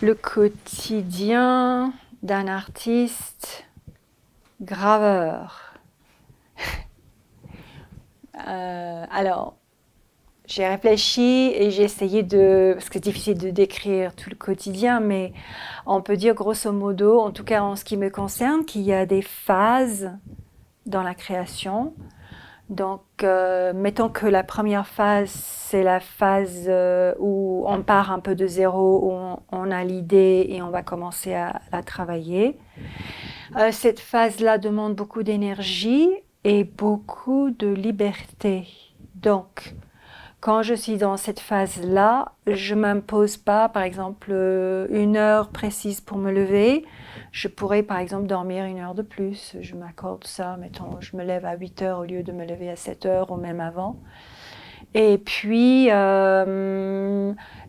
Le quotidien d'un artiste graveur. Alors, j'ai réfléchi et j'ai essayé parce que c'est difficile de décrire tout le quotidien, mais on peut dire grosso modo, en tout cas en ce qui me concerne, qu'il y a des phases dans la création. Donc, mettons que la première phase, c'est la phase où on part un peu de zéro, où on a l'idée et on va commencer à la travailler. Cette phase-là demande beaucoup d'énergie et beaucoup de liberté. Donc, quand je suis dans cette phase-là, je ne m'impose pas, par exemple, une heure précise pour me lever. Je pourrais, par exemple, dormir une heure de plus. Je m'accorde ça. Mettons, je me lève à 8 heures au lieu de me lever à 7 heures ou même avant. Et puis,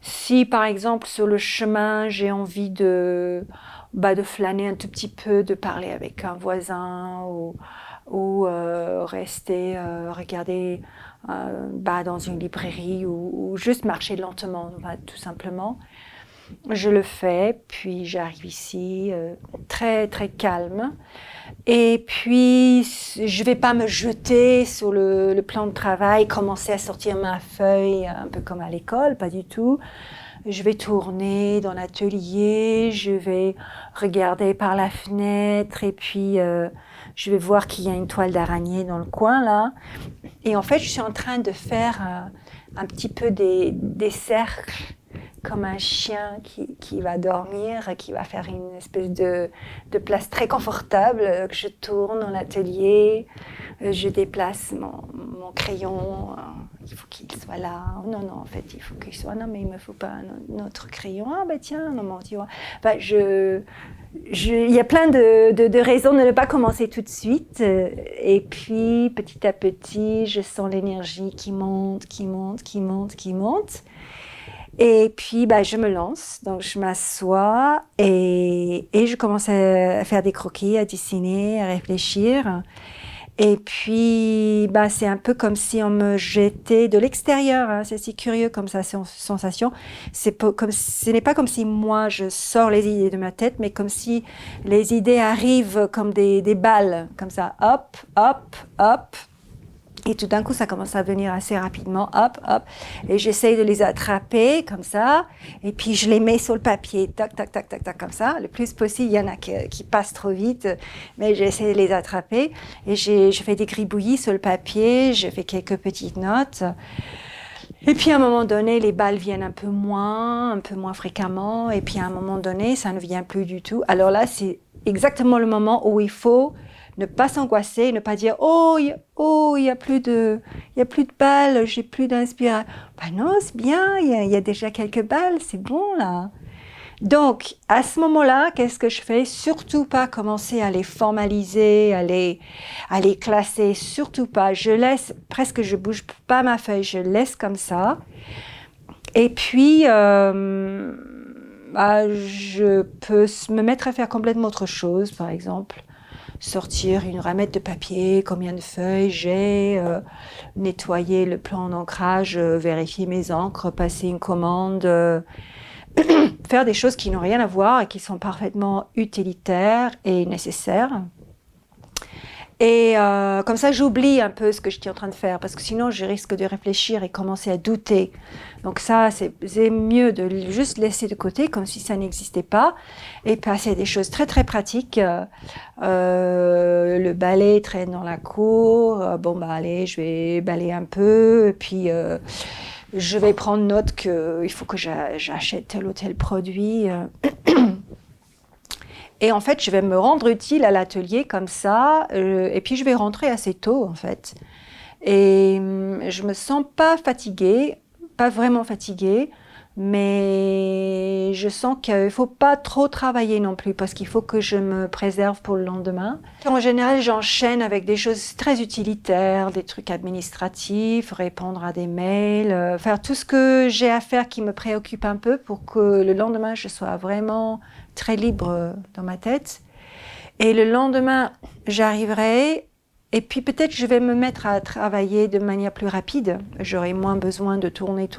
si, par exemple, sur le chemin, j'ai envie de flâner un tout petit peu, de parler avec un voisin ou rester, regarder dans une librairie ou juste marcher lentement, tout simplement. Je le fais, puis j'arrive ici très très calme. Et puis, je ne vais pas me jeter sur le plan de travail, commencer à sortir ma feuille un peu comme à l'école, pas du tout. Je vais tourner dans l'atelier, je vais regarder par la fenêtre et puis je vais voir qu'il y a une toile d'araignée dans le coin là. Et en fait, je suis en train de faire un petit peu des cercles comme un chien qui va dormir, qui va faire une espèce de place très confortable, que je tourne dans l'atelier, je déplace mon crayon, il faut qu'il soit là, non, en fait, il faut qu'il soit, non, mais il ne me faut pas un autre crayon, ah ben tiens, non, tu vois, il y a plein de raisons de ne pas commencer tout de suite, et puis petit à petit, je sens l'énergie qui monte. Et puis, je me lance, donc je m'assois et je commence à faire des croquis, à dessiner, à réfléchir. Et puis, c'est un peu comme si on me jetait de l'extérieur, hein. C'est si curieux comme ça, sensation. Ce n'est pas comme si moi je sors les idées de ma tête, mais comme si les idées arrivent comme des balles, comme ça, hop, hop, hop. Et tout d'un coup, ça commence à venir assez rapidement, hop, hop. Et j'essaye de les attraper comme ça. Et puis, je les mets sur le papier, tac, tac, tac, tac, tac, comme ça. Le plus possible, il y en a qui passent trop vite, mais j'essaie de les attraper. Et je fais des gribouillis sur le papier, je fais quelques petites notes. Et puis, à un moment donné, les balles viennent un peu moins fréquemment. Et puis, à un moment donné, ça ne vient plus du tout. Alors là, c'est exactement le moment où il faut ne pas s'angoisser, ne pas dire « Oh, il y a plus de balles, j'ai plus d'inspiration. » Non, c'est bien, il y a déjà quelques balles, c'est bon là. Donc, à ce moment-là, qu'est-ce que je fais? Surtout pas commencer à les formaliser, à les classer, surtout pas. Je bouge pas ma feuille, je laisse comme ça. Et puis, je peux me mettre à faire complètement autre chose, par exemple. Sortir une ramette de papier, combien de feuilles j'ai, nettoyer le plan d'ancrage, vérifier mes encres, passer une commande, faire des choses qui n'ont rien à voir et qui sont parfaitement utilitaires et nécessaires. Et comme ça, j'oublie un peu ce que je suis en train de faire, parce que sinon, je risque de réfléchir et commencer à douter. Donc ça, c'est mieux de juste laisser de côté, comme si ça n'existait pas, et passer à des choses très, très pratiques. Le balai traîne dans la cour. Allez, je vais balayer un peu, et puis je vais prendre note qu'il faut que j'achète tel ou tel produit. Et en fait, je vais me rendre utile à l'atelier comme ça, et puis je vais rentrer assez tôt, en fait. Et je me sens pas fatiguée, pas vraiment fatiguée, mais je sens qu'il faut pas trop travailler non plus, parce qu'il faut que je me préserve pour le lendemain. En général, j'enchaîne avec des choses très utilitaires, des trucs administratifs, répondre à des mails, faire tout ce que j'ai à faire qui me préoccupe un peu pour que le lendemain, je sois vraiment très libre dans ma tête. Et le lendemain, j'arriverai, et puis peut-être je vais me mettre à travailler de manière plus rapide. J'aurai moins besoin de tourner.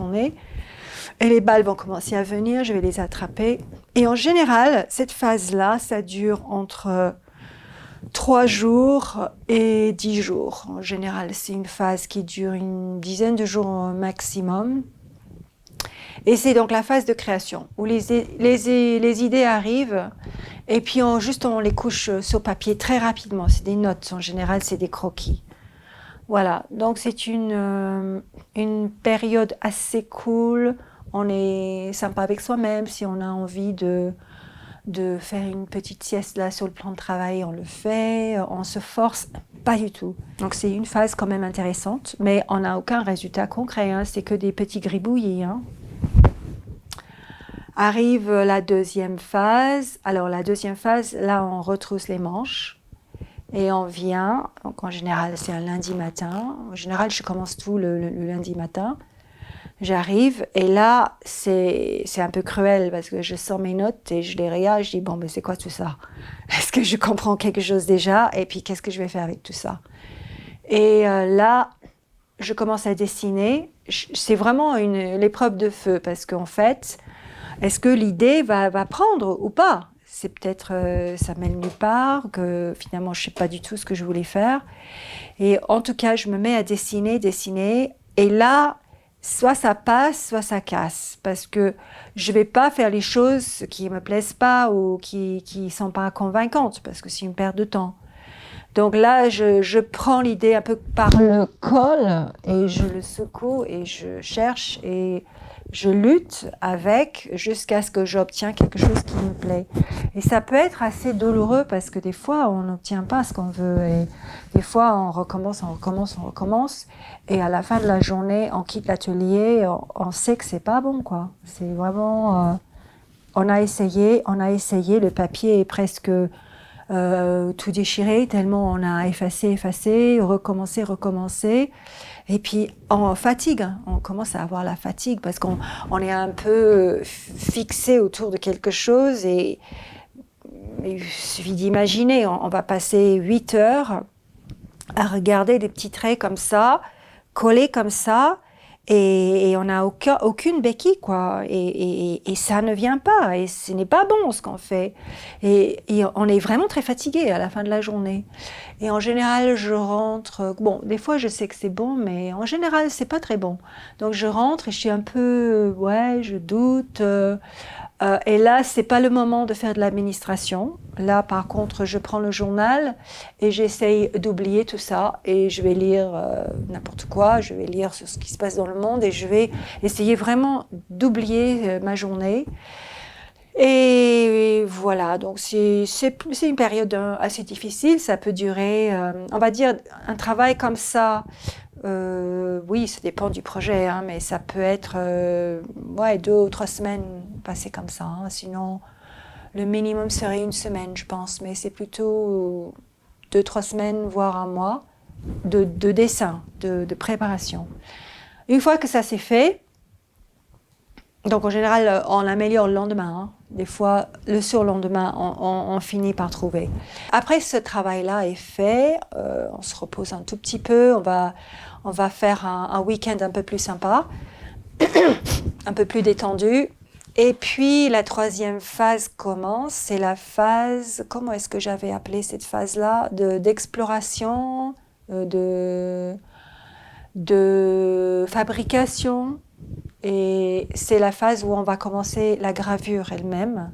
Et les balles vont commencer à venir, je vais les attraper. Et en général, cette phase-là, ça dure entre 3 jours et 10 jours. En général, c'est une phase qui dure une dizaine de jours au maximum. Et c'est donc la phase de création, où les idées arrivent, et puis on les couche sur papier très rapidement. C'est des notes, en général, c'est des croquis. Voilà, donc c'est une période assez cool. On est sympa avec soi-même. Si on a envie de faire une petite sieste là sur le plan de travail, on le fait. On se force pas du tout. Donc c'est une phase quand même intéressante, mais on n'a aucun résultat concret. Hein. C'est que des petits gribouillis. Hein. Arrive la deuxième phase. Alors la deuxième phase, là on retrousse les manches. Et on vient, donc en général c'est un lundi matin, en général je commence tout le lundi matin, j'arrive et là c'est un peu cruel parce que je sors mes notes et je les regarde, je dis bon mais c'est quoi tout ça? Est-ce que je comprends quelque chose déjà? Et puis qu'est-ce que je vais faire avec tout ça? Et là je commence à dessiner, c'est vraiment l'épreuve de feu parce qu'en fait, est-ce que l'idée va prendre ou pas? C'est peut-être, ça mène nulle part, que finalement je ne sais pas du tout ce que je voulais faire. Et en tout cas, je me mets à dessiner. Et là, soit ça passe, soit ça casse. Parce que je ne vais pas faire les choses qui ne me plaisent pas ou qui ne sont pas convaincantes, parce que c'est une perte de temps. Donc là, je prends l'idée un peu par le col et je le secoue et je cherche et je lutte avec jusqu'à ce que j'obtienne quelque chose qui me plaît. Et ça peut être assez douloureux parce que des fois, on n'obtient pas ce qu'on veut. Et des fois, on recommence. Et à la fin de la journée, on quitte l'atelier, on sait que c'est pas bon, quoi. C'est vraiment... on a essayé, le papier est presque... tout déchiré, tellement on a effacé, recommencé. Et puis, on fatigue, hein. On commence à avoir la fatigue parce qu'on est un peu fixé autour de quelque chose et il suffit d'imaginer, on va passer 8 heures à regarder des petits traits comme ça, collés comme ça, et on n'a aucune béquille, quoi. Et ça ne vient pas, et ce n'est pas bon ce qu'on fait. Et on est vraiment très fatigué à la fin de la journée. Et en général, je rentre... Bon, des fois, je sais que c'est bon, mais en général, c'est pas très bon. Donc, je rentre et je suis un peu... ouais, je doute... et là, c'est pas le moment de faire de l'administration. Là, par contre, je prends le journal et j'essaye d'oublier tout ça. Et je vais lire n'importe quoi, je vais lire sur ce qui se passe dans le monde et je vais essayer vraiment d'oublier ma journée. Et voilà, donc c'est une période assez difficile. Ça peut durer, on va dire, un travail comme ça. Oui, ça dépend du projet, hein, mais ça peut être 2 ou 3 semaines passées comme ça. Hein. Sinon, le minimum serait 1 semaine, je pense, mais c'est plutôt 2-3 semaines, voire un mois de dessin, de préparation. Une fois que ça s'est fait, donc en général, on améliore le lendemain. Hein. Des fois, le surlendemain, on finit par trouver. Après ce travail-là est fait, on se repose un tout petit peu, on va faire un week-end un peu plus sympa, un peu plus détendu. Et puis la troisième phase commence, c'est la phase, comment est-ce que j'avais appelé cette phase-là, d'exploration, de fabrication. Et c'est la phase où on va commencer la gravure elle-même.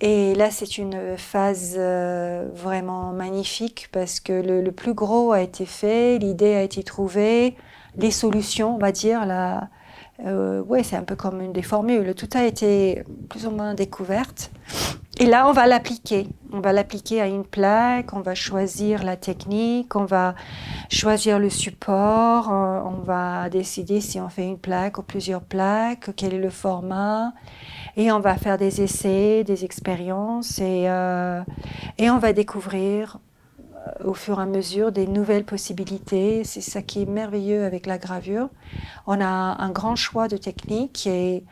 Et là, c'est une phase vraiment magnifique parce que le plus gros a été fait, l'idée a été trouvée, les solutions, on va dire, c'est un peu comme une des formules. Tout a été plus ou moins découverte. Et là, on va l'appliquer. On va l'appliquer à une plaque, on va choisir la technique, on va choisir le support, on va décider si on fait une plaque ou plusieurs plaques, quel est le format. Et on va faire des essais, des expériences et on va découvrir au fur et à mesure des nouvelles possibilités. C'est ça qui est merveilleux avec la gravure. On a un grand choix de techniques et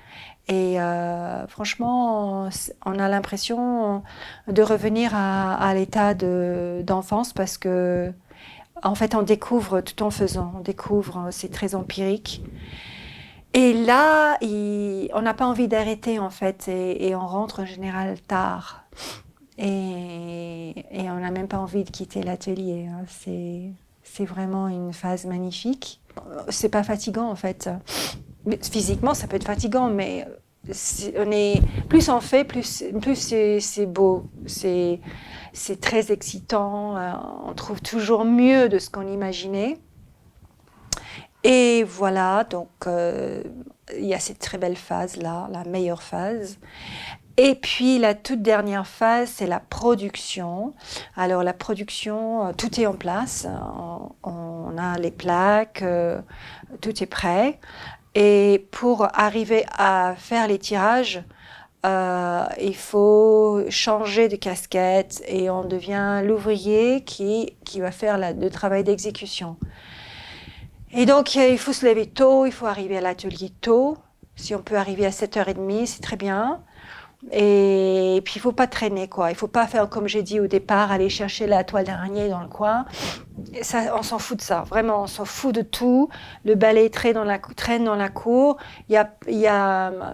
franchement, on a l'impression de revenir à l'état d'enfance parce que, en fait, on découvre tout en faisant. On découvre, c'est très empirique. Et là, on n'a pas envie d'arrêter en fait, et on rentre en général tard. Et on n'a même pas envie de quitter l'atelier, hein. C'est vraiment une phase magnifique. C'est pas fatigant en fait. Physiquement, ça peut être fatigant, mais plus on fait, plus c'est beau. C'est très excitant. On trouve toujours mieux de ce qu'on imaginait. Et voilà, donc il y a cette très belle phase-là, la meilleure phase. Et puis la toute dernière phase, c'est la production. Alors la production, tout est en place. On a les plaques, tout est prêt. Et pour arriver à faire les tirages, il faut changer de casquette et on devient l'ouvrier qui va faire le travail d'exécution. Et donc, il faut se lever tôt, il faut arriver à l'atelier tôt. Si on peut arriver à 7h30, c'est très bien. Et puis, il ne faut pas traîner, quoi. Il ne faut pas faire, comme j'ai dit au départ, aller chercher la toile d'araignée dans le coin. Et ça, on s'en fout de ça, vraiment, on s'en fout de tout. Le balai traîne dans la cour. Je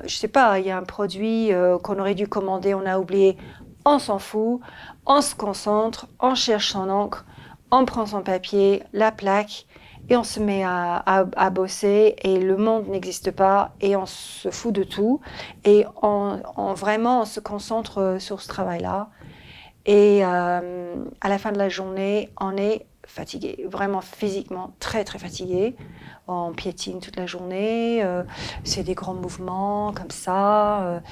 sais pas, il y a un produit qu'on aurait dû commander, on a oublié. On s'en fout, on se concentre, on cherche son encre, on prend son papier, la plaque, et on se met à bosser, et le monde n'existe pas, et on se fout de tout, et vraiment on se concentre sur ce travail-là. Et à la fin de la journée, on est fatigué, vraiment physiquement très très fatigué. On piétine toute la journée, c'est des grands mouvements comme ça.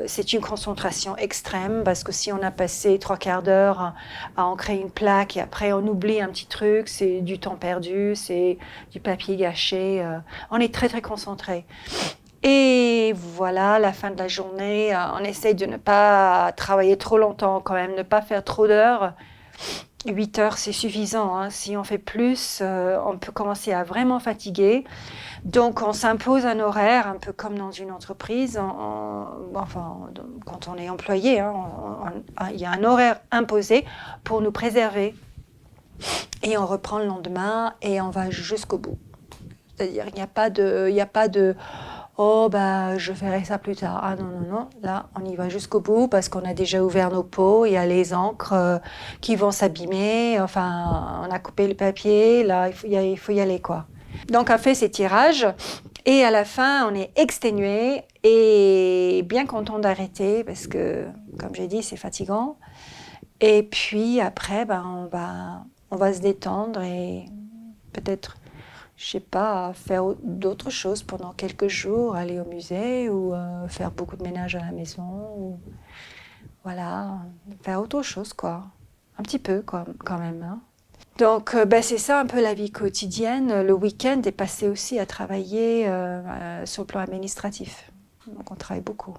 C'est une concentration extrême parce que si on a passé 3/4 d'heure à ancrer une plaque et après on oublie un petit truc, c'est du temps perdu, c'est du papier gâché. On est très très concentré. Et voilà, la fin de la journée, on essaye de ne pas travailler trop longtemps quand même, ne pas faire trop d'heures. 8 heures, c'est suffisant, hein. Si on fait plus, on peut commencer à vraiment fatiguer. Donc, on s'impose un horaire, un peu comme dans une entreprise. Enfin, quand on est employé, hein, il y a un horaire imposé pour nous préserver. Et on reprend le lendemain et on va jusqu'au bout. C'est-à-dire, il n'y a pas de oh, bah, je ferai ça plus tard. Ah non, non, non. Là, on y va jusqu'au bout parce qu'on a déjà ouvert nos pots. Il y a les encres qui vont s'abîmer. Enfin, on a coupé le papier. Là, il faut y aller, quoi. Donc, on fait ces tirages. Et à la fin, on est exténué et bien content d'arrêter parce que, comme j'ai dit, c'est fatigant. Et puis après, ben, on va se détendre et peut-être, je sais pas, faire d'autres choses pendant quelques jours, aller au musée ou faire beaucoup de ménage à la maison, ou voilà, faire autre chose, quoi. Un petit peu, quoi, quand même, hein. Donc, ben, c'est ça un peu la vie quotidienne. Le week-end est passé aussi à travailler sur le plan administratif. Donc, on travaille beaucoup.